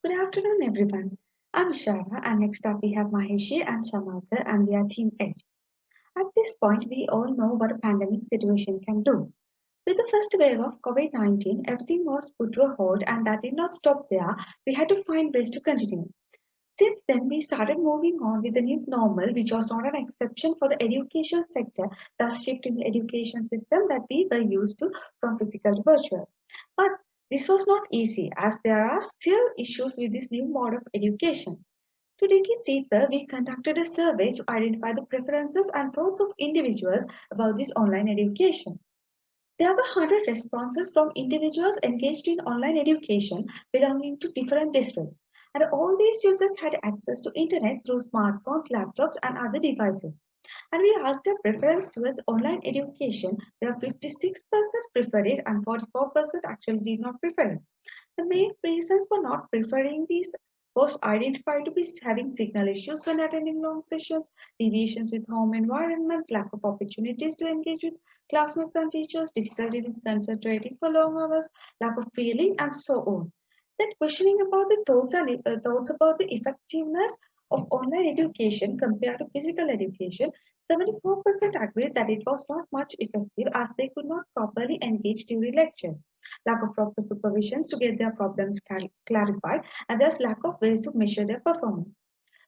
Good afternoon, everyone. I'm Shara, and next up we have Maheshi and Shamadhar, and we are Team Edge. At this point, we all know what a pandemic situation can do. With the first wave of COVID 19, everything was put to a hold, and that did not stop there. We had to find ways to continue. Since then, we started moving on with the new normal, which was not an exception for the education sector, thus shifting the education system that we were used to from physical to virtual. But this was not easy, as there are still issues with this new mode of education. To dig in deeper, we conducted a survey to identify the preferences and thoughts of individuals about this online education. There were 100 responses from individuals engaged in online education belonging to different districts. And all these users had access to internet through smartphones, laptops, and other devices. And we asked their preference towards online education, where 56% preferred it and 44% actually did not prefer it. The main reasons for not preferring these was identified to be having signal issues when attending long sessions, deviations with home environments, lack of opportunities to engage with classmates and teachers, difficulties in concentrating for long hours, lack of feeling, and so on. Then questioning about the thoughts about the effectiveness of online education compared to physical education, 74% agreed that it was not much effective as they could not properly engage during lectures, lack of proper supervisions to get their problems clarified, and there's lack of ways to measure their performance.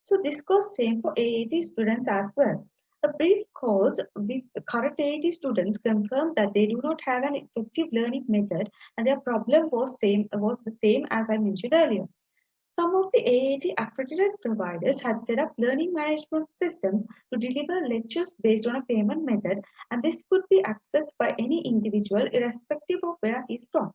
So this goes same for AAT students as well. A brief calls with current AAT students confirmed that they do not have an effective learning method, and their problem was the same as I mentioned earlier. Some of the AAT accredited providers had set up learning management systems to deliver lectures based on a payment method, and this could be accessed by any individual irrespective of where he is from.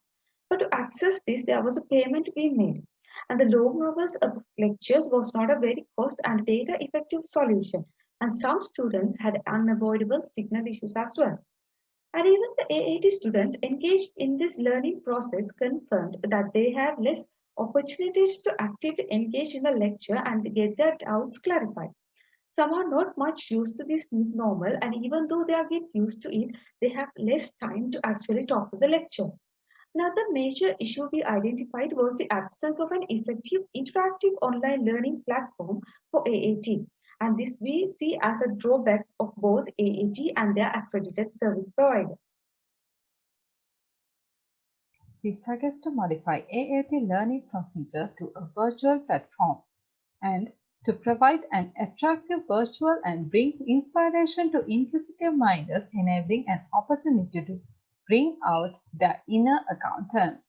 But to access this, there was a payment to be made, and the long hours of lectures was not a very cost and data effective solution, and some students had unavoidable signal issues as well. And even the AAT students engaged in this learning process confirmed that they have less opportunities to actively engage in the lecture and get their doubts clarified. Some are not much used to this new normal, and even though they are get used to it, they have less time to actually talk to the lecture. Another major issue we identified was the absence of an effective interactive online learning platform for AAT. And this we see as a drawback of both AAT and their accredited service provider. We suggest to modify AAT learning procedure to a virtual platform and to provide an attractive virtual and bring inspiration to inquisitive minders, enabling an opportunity to bring out their inner accountant.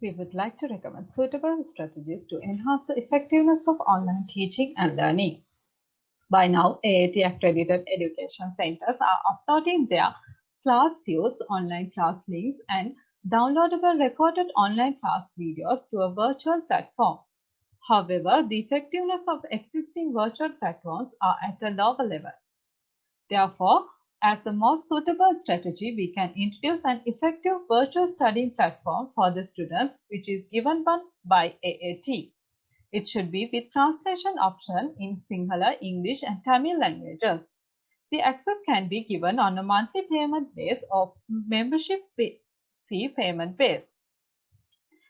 We would like to recommend suitable strategies to enhance the effectiveness of online teaching and learning. By now, AAT accredited education centers are uploading their class views, online class links, and downloadable recorded online class videos to a virtual platform. However, the effectiveness of existing virtual platforms are at a lower level. Therefore, as the most suitable strategy, we can introduce an effective virtual studying platform for the students, which is given by AAT. It should be with translation option in Sinhala, English, and Tamil languages. The access can be given on a monthly payment base or membership fee payment base.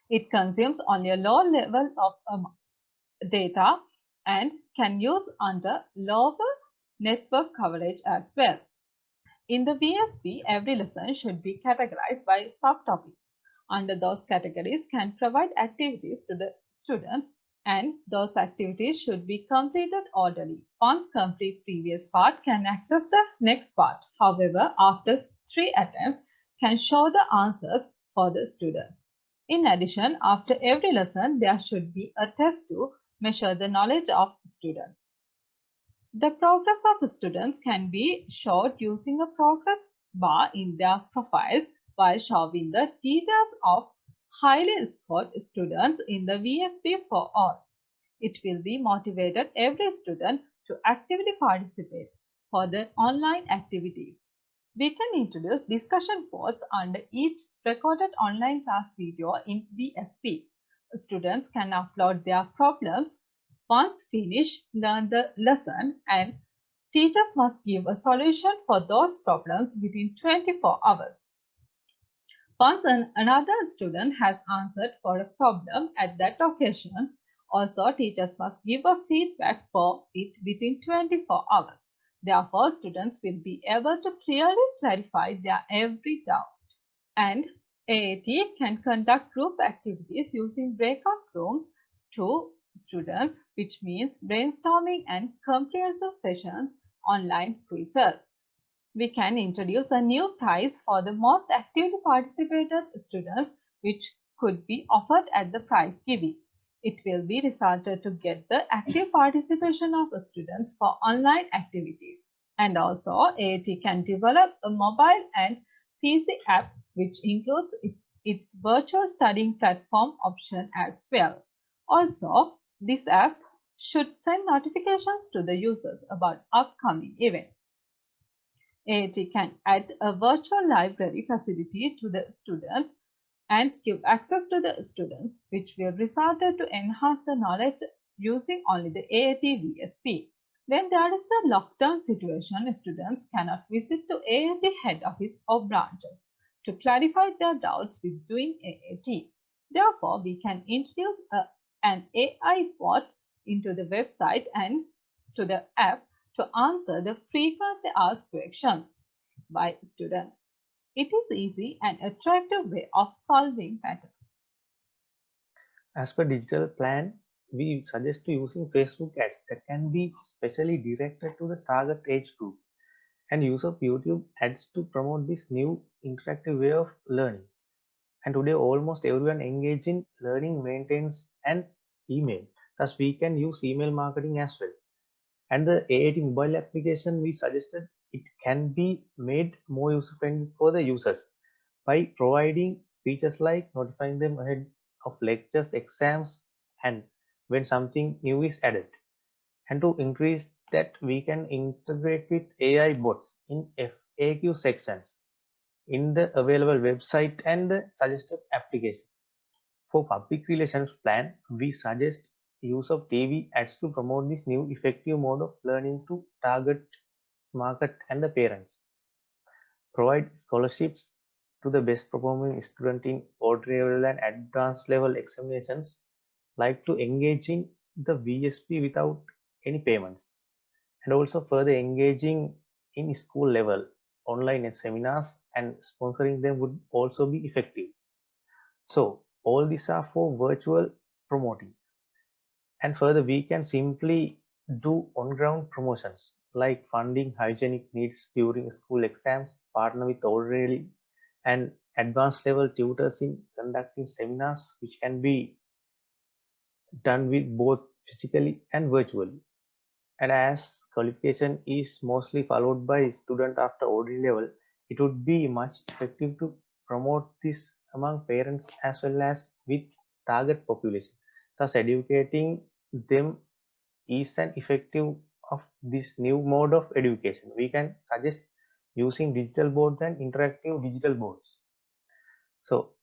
It consumes only a low level of data and can use under lower network coverage as well. In the VSP, every lesson should be categorized by subtopics. Under those categories can provide activities to the students, and those activities should be completed orderly. Once complete previous part can access the next part. However, after 3 attempts can show the answers for the students. In addition, after every lesson, there should be a test to measure the knowledge of students. The progress of students can be showed using a progress bar in their profiles while showing the details of highly scored students in the VSP for all. It will be motivated every student to actively participate for the online activities. We can introduce discussion boards under each recorded online class video in VSP. Students can upload their problems. Once finished, learn the lesson, and teachers must give a solution for those problems within 24 hours. Once another student has answered for a problem at that occasion, also teachers must give a feedback for it within 24 hours. Therefore, students will be able to clearly clarify their every doubt. And AAT can conduct group activities using breakout rooms to students, which means brainstorming and comprehensive sessions, online quizzes. We can introduce a new prize for the most actively participated students, which could be offered at the prize giving. It will be resulted to get the active participation of students for online activities. And also, AAT can develop a mobile and PC app which includes its virtual studying platform option as well. Also, this app should send notifications to the users about upcoming events. AAT can add a virtual library facility to the students and give access to the students, which will result to enhance the knowledge using only the AAT VSP. When there is a lockdown situation, students cannot visit to AAT head office or branches to clarify their doubts with doing AAT. Therefore, we can introduce an AI bot into the website and to the app to answer the frequently asked questions by students. It is easy and attractive way of solving patterns. As per digital plan, we suggest to using Facebook ads that can be specially directed to the target age group and use of YouTube ads to promote this new interactive way of learning. And today almost everyone engaged in learning maintains an email. Thus we can use email marketing as well. And the AAT mobile application, we suggested it can be made more user friendly for the users by providing features like notifying them ahead of lectures, exams, and when something new is added. And to increase that, we can integrate with AI bots in FAQ sections in the available website and the suggested application. For public relations plan, we suggest use of TV ads to promote this new effective mode of learning to target market and the parents. Provide scholarships to the best performing student in ordinary level and advanced level examinations, like to engage in the VSP without any payments, and also further engaging in school level online seminars and sponsoring them would also be effective. So all these are for virtual promoting. And further, we can simply do on-ground promotions like funding hygienic needs during school exams, partner with ordinary and advanced level tutors in conducting seminars, which can be done with both physically and virtually. And as qualification is mostly followed by student after ordinary level, it would be much effective to promote this among parents as well as with target population. Thus, educating them is an effective of this new mode of education. We can suggest using digital boards and interactive digital boards. So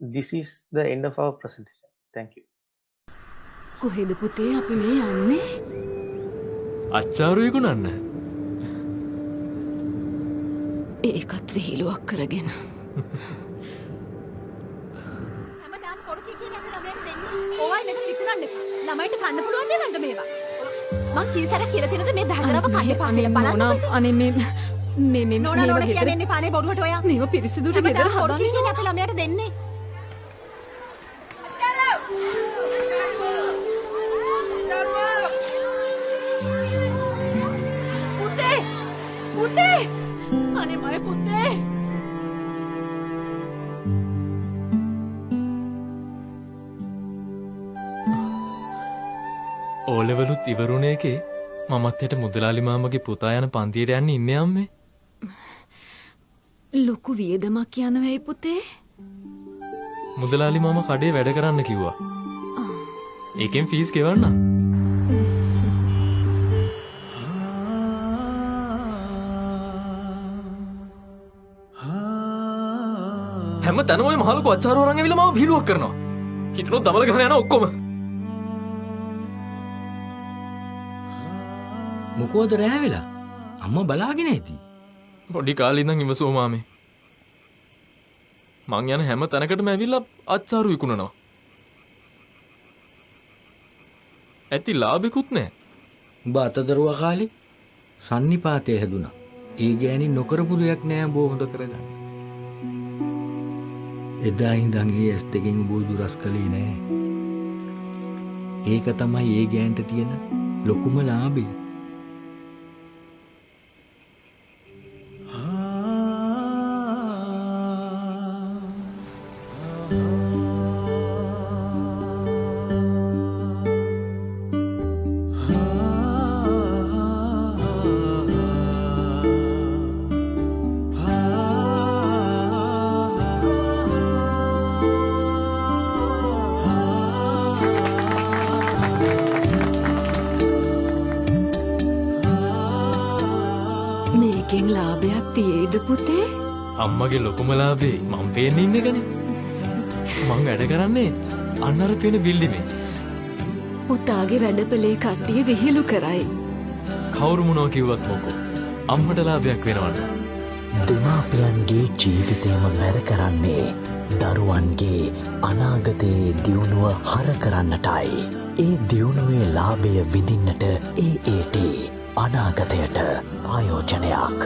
this is the end of our presentation. Thank you. කොහෙද පුතේ අපි මේ යන්නේ? අච්චාරුවෙකු නන්න. ඒකත් විහිළුවක් කරගෙන. හැමදාම පොරු කී කියන අපි ළමයට දෙන්නේ. ඕවයි මෙතන විකුණන්න එපා. ළමයිට කන්න පුළුවන් දේවල්ද මේවා? මං කීසරක් කියලා තියෙනද මේ දහතරව කන්න එපා කියලා බලන්න. අනේ මේ නෝනා නෝනා කියන්නේ එන්නේ පානේ බොරුවට ඔයා. මේව පිරිසිදුට ගෙදර පොරු කී හදන්න. කියන අපි ළමයට දෙන්නේ. පුතේ! අනේ මගේ පුතේ! ඕලෙවලුත් ඉවරුණ එකේ මමත් හෙට මුදලාලි මාමගේ පුතා යන පන්තියට යන්න ඉන්නේ අම්මේ. ලොකු වියදමක් යනවයි පුතේ. මුදලාලි මාම කඩේ වැඩ කරන්න කිව්වා. ඒකෙන් ෆීස් ගෙවන්න. හැම තැනම ඔය මහලුකෝ අච්චාරු අරන් ඇවිල්ලා මාව විහිළුවක් කරනවා. හිතනොත් දමල ගහන යන ඔක්කොම. මොකෝද රෑ වෙලා? අම්මා බලාගෙන ඇති. පොඩි කාලේ ඉඳන් ඉවසුවා මාමේ. මං යන හැම තැනකටම ඇවිල්ලා අච්චාරු විකුණනවා. ඇති ලාභිකුත් නෑ. උඹ අතදරුවා කාලේ සන්නිපාතය හැදුනා. ඒ ගෑණි නොකරපු දෙයක් නෑ උඹ හොඳ කරගන්න. එදා ඉඳන් ඒ ඇස් දෙකෙන් උඹ දුරස් කළේ නෑ. ඒක තමයි ඒ ගෑන්ට තියෙන ලොකුම ලාභය. මේකෙන් ලාභයක් තියේද පුතේ? අම්මගේ ලොකුම ලාභේ මං පේන්න ඉන්න එකනේ. මං වැඩ කරන්නේ අන්න අර පේන බිල්ඩිමේ. පුතාගේ වැඩපලේ කට්ටිය විහිළු කරයි. කවුරු මොනවා කිව්වත් මොකෝ. අම්මට ලාභයක් වෙනවනේ. දෙමාපියන්ගේ ජීවිතයම මැර කරන්නේ දරුවන්ගේ අනාගතයේ දියුණුව හර කරන්නටයි. ඒ දියුණුවේ ලාභය විඳින්නට AAT අනාගතයට ආයෝජනයක්.